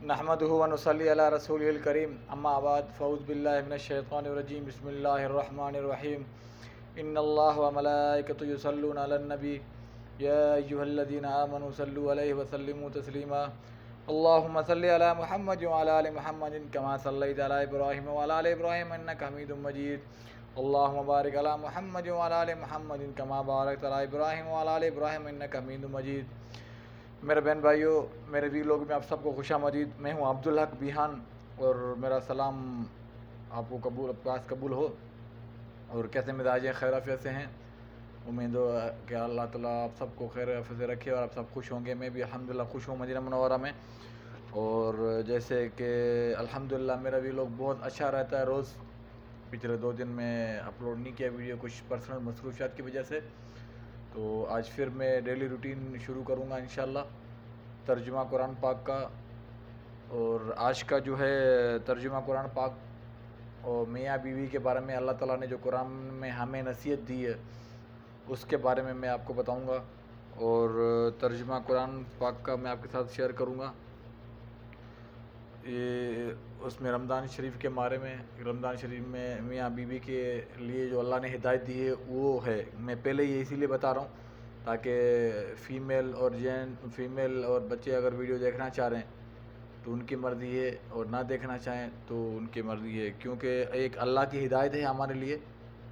نحمده و نصلی علی رسوله الکریم اما بعد فاعوذ باللہ من الشیطان الرجیم بسم اللہ الرحمن الرحیم ان اللہ و ملائکته یصلون علی النبی یا ایھا الذین آمنوا صلوا علیہ وسلموا تسلیما اللهم صل علی محمد وعلی آل محمد کما صلیت علی ابراہیم وعلی آل ابراہیم انک حمید مجید اللهم بارک علی محمد وعلی آل محمد کما بارکت علی ابراہیم وعلی آل ابراہیم انک حمید مجید۔ میرے بہن بھائیوں، میرے وی لوگ میں آپ سب کو خوش آمدید۔ میں ہوں عبدالحق بیہان اور میرا سلام آپ کو پاس قبول ہو۔ اور کیسے مزاج ہیں، خیر عافیت سے ہیں؟ امید ہو کہ اللہ تعالیٰ آپ سب کو خیر عافیت سے رکھے اور آپ سب خوش ہوں گے۔ میں بھی الحمدللہ خوش ہوں مدینہ منورہ میں، اور جیسے کہ الحمدللہ میرا وی لوگ بہت اچھا رہتا ہے روز۔ پچھلے 2 دن میں اپلوڈ نہیں کیا ویڈیو، کچھ پرسنل مصروفیات کی وجہ سے، تو آج پھر میں ڈیلی روٹین شروع کروں گا انشاءاللہ ترجمہ قرآن پاک کا۔ اور آج کا جو ہے ترجمہ قرآن پاک اور میاں بیوی کے بارے میں اللہ تعالیٰ نے جو قرآن میں ہمیں نصیحت دی ہے اس کے بارے میں آپ کو بتاؤں گا، اور ترجمہ قرآن پاک کا میں آپ کے ساتھ شیئر کروں گا۔ اس میں رمضان شریف کے بارے میں، رمضان شریف میں میاں بیوی کے لیے جو اللہ نے ہدایت دی ہے وہ ہے۔ میں پہلے یہ اسی لیے بتا رہا ہوں تاکہ فیمیل اور بچے اگر ویڈیو دیکھنا چاہ رہے ہیں تو ان کی مرضی ہے، اور نہ دیکھنا چاہیں تو ان کی مرضی ہے، کیونکہ ایک اللہ کی ہدایت ہے ہمارے لیے،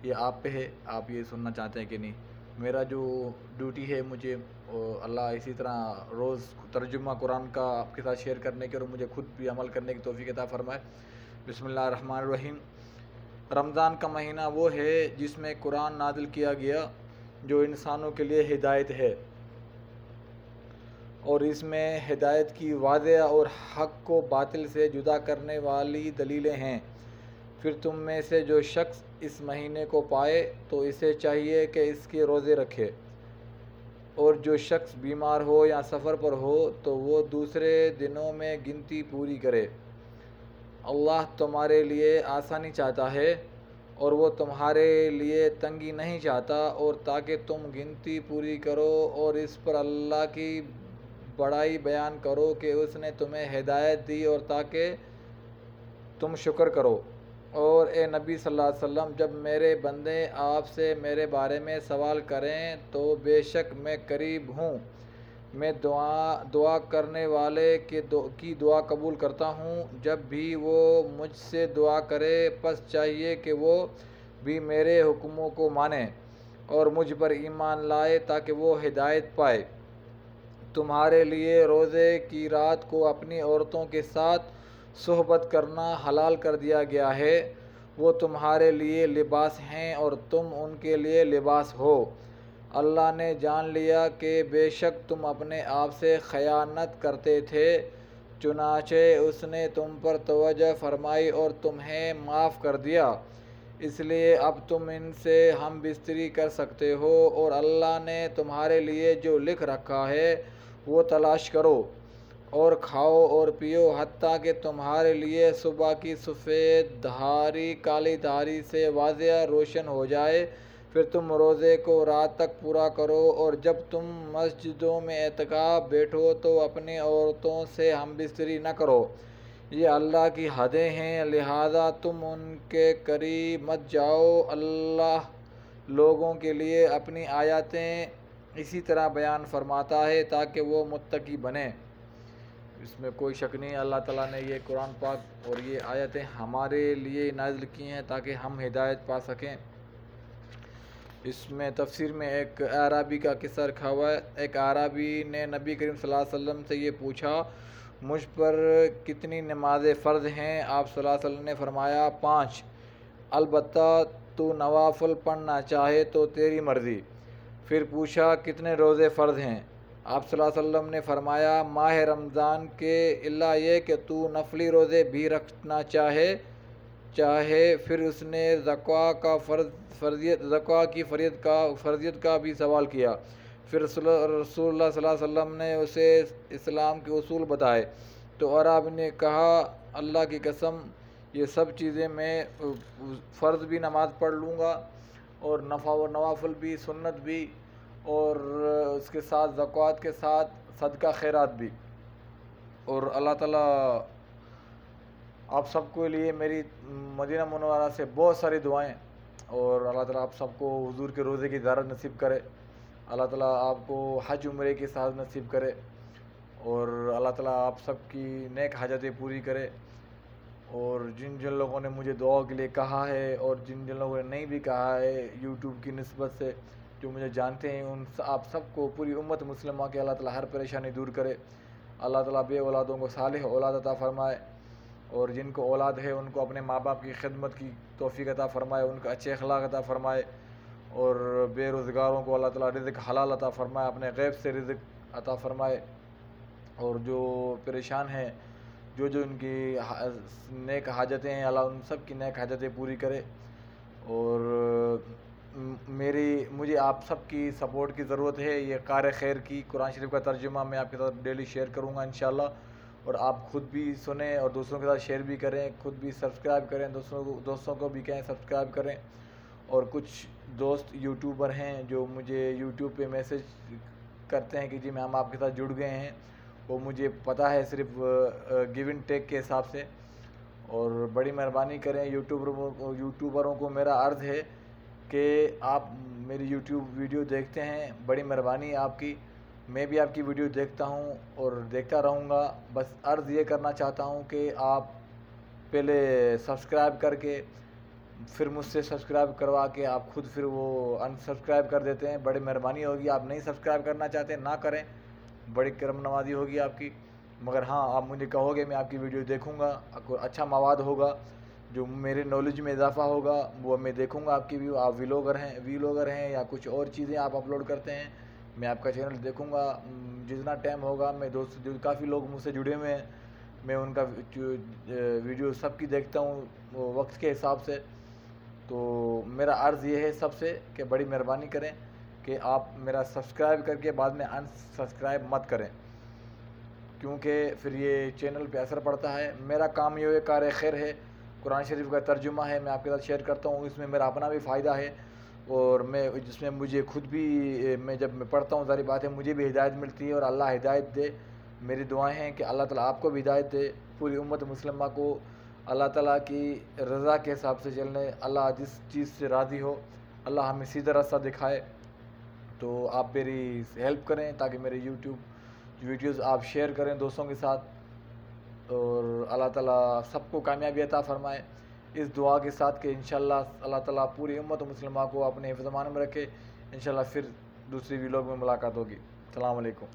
یہ آپ پہ ہے آپ یہ سننا چاہتے ہیں کہ نہیں۔ میرا جو ڈیوٹی ہے مجھے اللہ اسی طرح روز ترجمہ قرآن کا آپ کے ساتھ شیئر کرنے کی اور مجھے خود بھی عمل کرنے کی توفیق عطا فرمائے۔ بسم اللہ الرحمن الرحیم۔ رمضان کا مہینہ وہ ہے جس میں قرآن نازل کیا گیا جو انسانوں کے لیے ہدایت ہے، اور اس میں ہدایت کی واضح اور حق کو باطل سے جدا کرنے والی دلیلیں ہیں۔ پھر تم میں سے جو شخص اس مہینے کو پائے تو اسے چاہیے کہ اس کے روزے رکھے، اور جو شخص بیمار ہو یا سفر پر ہو تو وہ دوسرے دنوں میں گنتی پوری کرے۔ اللہ تمہارے لیے آسانی چاہتا ہے اور وہ تمہارے لیے تنگی نہیں چاہتا، اور تاکہ تم گنتی پوری کرو اور اس پر اللہ کی بڑائی بیان کرو کہ اس نے تمہیں ہدایت دی، اور تاکہ تم شکر کرو۔ اور اے نبی صلی اللہ علیہ وسلم، جب میرے بندے آپ سے میرے بارے میں سوال کریں تو بے شک میں قریب ہوں، میں دعا کرنے والے کی دعا قبول کرتا ہوں جب بھی وہ مجھ سے دعا کرے۔ پس چاہیے کہ وہ بھی میرے حکموں کو مانے اور مجھ پر ایمان لائے تاکہ وہ ہدایت پائے۔ تمہارے لیے روزے کی رات کو اپنی عورتوں کے ساتھ صحبت کرنا حلال کر دیا گیا ہے، وہ تمہارے لیے لباس ہیں اور تم ان کے لیے لباس ہو۔ اللہ نے جان لیا کہ بے شک تم اپنے آپ سے خیانت کرتے تھے، چنانچہ اس نے تم پر توجہ فرمائی اور تمہیں معاف کر دیا، اس لیے اب تم ان سے ہم بستری کر سکتے ہو، اور اللہ نے تمہارے لیے جو لکھ رکھا ہے وہ تلاش کرو اور کھاؤ اور پیو حتیٰ کہ تمہارے لیے صبح کی سفید دھاری کالی دھاری سے واضح روشن ہو جائے، پھر تم روزے کو رات تک پورا کرو، اور جب تم مسجدوں میں اعتکاف بیٹھو تو اپنی عورتوں سے ہم بستری نہ کرو، یہ اللہ کی حدیں ہیں، لہذا تم ان کے قریب مت جاؤ۔ اللہ لوگوں کے لیے اپنی آیاتیں اسی طرح بیان فرماتا ہے تاکہ وہ متقی بنیں۔ اس میں کوئی شک نہیں، اللہ تعالیٰ نے یہ قرآن پاک اور یہ آیتیں ہمارے لیے نازل کی ہیں تاکہ ہم ہدایت پا سکیں۔ اس میں تفسیر میں ایک اعرابی کا قصہ رکھا ہوا ہے۔ ایک اعرابی نے نبی کریم صلی اللہ علیہ وسلم سے یہ پوچھا، مجھ پر کتنی نمازیں فرض ہیں؟ آپ صلی اللہ علیہ وسلم نے فرمایا 5، البتہ تو نوافل پڑھنا چاہے تو تیری مرضی۔ پھر پوچھا کتنے روزے فرض ہیں؟ آپ صلی اللہ علیہ وسلم نے فرمایا ماہ رمضان کے الا یہ کہ تو نفلی روزے بھی رکھنا چاہے۔ پھر اس نے زکوٰۃ کی فرضیت کا بھی سوال کیا۔ پھر رسول اللہ صلی اللہ علیہ وسلم نے اسے اسلام کے اصول بتائے، تو اعرابی نے کہا اللہ کی قسم، یہ سب چیزیں میں فرض بھی نماز پڑھ لوں گا اور نوافل بھی، سنت بھی، اور اس کے ساتھ زکوٰۃ کے ساتھ صدقہ خیرات بھی۔ اور اللہ تعالیٰ آپ سب کے لیے میری مدینہ منورہ سے بہت ساری دعائیں، اور اللہ تعالیٰ آپ سب کو حضور کے روزے کی زیارت نصیب کرے، اللہ تعالیٰ آپ کو حج عمرے کی سعادت نصیب کرے، اور اللہ تعالیٰ آپ سب کی نیک حاجتیں پوری کرے۔ اور جن جن لوگوں نے مجھے دعا کے لیے کہا ہے اور جن جن لوگوں نے نہیں بھی کہا ہے یوٹیوب کی نسبت سے، جو مجھے جانتے ہیں، آپ سب کو، پوری امت مسلمہ کے اللہ تعالیٰ ہر پریشانی دور کرے۔ اللہ تعالیٰ بے اولادوں کو صالح اولاد عطا فرمائے، اور جن کو اولاد ہے ان کو اپنے ماں باپ کی خدمت کی توفیق عطا فرمائے، ان کو اچھے اخلاق عطا فرمائے، اور بے روزگاروں کو اللہ تعالیٰ رزق حلال عطا فرمائے، اپنے غیب سے رزق عطا فرمائے، اور جو پریشان ہیں، جو ان کی نیک حاجتیں ہیں، اللہ ان سب کی نیک حاجتیں پوری کرے۔ اور مجھے آپ سب کی سپورٹ کی ضرورت ہے۔ یہ قار خیر کی قرآن شریف کا ترجمہ میں آپ کے ساتھ ڈیلی شیئر کروں گا انشاءاللہ، اور آپ خود بھی سنیں اور دوسروں کے ساتھ شیئر بھی کریں، خود بھی سبسکرائب کریں، دوستوں کو بھی کہیں سبسکرائب کریں۔ اور کچھ دوست یوٹیوبر ہیں جو مجھے یوٹیوب پہ میسج کرتے ہیں کہ جی ہم آپ کے ساتھ جڑ گئے ہیں، وہ مجھے پتہ ہے صرف گیو اینڈ ٹیک کے حساب سے، اور بڑی مہربانی کریں یوٹیوبروں کو میرا عرض ہے کہ آپ میری یوٹیوب ویڈیو دیکھتے ہیں، بڑی مہربانی آپ کی، میں بھی آپ کی ویڈیو دیکھتا ہوں اور دیکھتا رہوں گا۔ بس عرض یہ کرنا چاہتا ہوں کہ آپ پہلے سبسکرائب کر کے پھر مجھ سے سبسکرائب کروا کے آپ خود پھر وہ انسبسکرائب کر دیتے ہیں، بڑی مہربانی ہوگی۔ آپ نہیں سبسکرائب کرنا چاہتے نہ کریں، بڑی کرم نوازی ہوگی آپ کی، مگر ہاں آپ مجھے کہو گے میں آپ کی ویڈیو دیکھوں گا، اچھا مواد ہوگا جو میرے نالج میں اضافہ ہوگا وہ میں دیکھوں گا آپ کی ویڈیو۔ آپ ویلوگر ہیں یا کچھ اور چیزیں آپ اپلوڈ کرتے ہیں، میں آپ کا چینل دیکھوں گا، جتنا ٹائم ہوگا۔ میں دوست جو کافی لوگ مجھ سے جڑے ہوئے ہیں، میں ان کا ویڈیو سب کی دیکھتا ہوں وقت کے حساب سے۔ تو میرا عرض یہ ہے سب سے کہ بڑی مہربانی کریں کہ آپ میرا سبسکرائب کر کے بعد میں انسبسکرائب مت کریں، کیونکہ پھر یہ چینل پہ اثر پڑتا ہے۔ میرا کام یہ کار خیر ہے، قرآن شریف کا ترجمہ ہے، میں آپ کے ساتھ شیئر کرتا ہوں، اس میں میرا اپنا بھی فائدہ ہے، اور جس میں مجھے خود بھی جب میں پڑھتا ہوں ظاہر بات ہے مجھے بھی ہدایت ملتی ہے، اور اللہ ہدایت دے۔ میری دعائیں ہیں کہ اللہ تعالیٰ آپ کو بھی ہدایت دے، پوری امت مسلمہ کو اللہ تعالیٰ کی رضا کے حساب سے چلنے، اللہ جس چیز سے راضی ہو اللہ ہمیں سیدھا راستہ دکھائے۔ تو آپ میری ہیلپ کریں تاکہ میرے یوٹیوب ویڈیوز آپ شیئر کریں دوستوں کے ساتھ، اور اللہ تعالیٰ سب کو کامیابی عطا فرمائے، اس دعا کے ساتھ کہ انشاءاللہ اللہ تعالیٰ پوری امت مسلمہ کو اپنے حفظ امان میں رکھے۔ انشاءاللہ پھر دوسری ویلوگ میں ملاقات ہوگی۔ السلام علیکم۔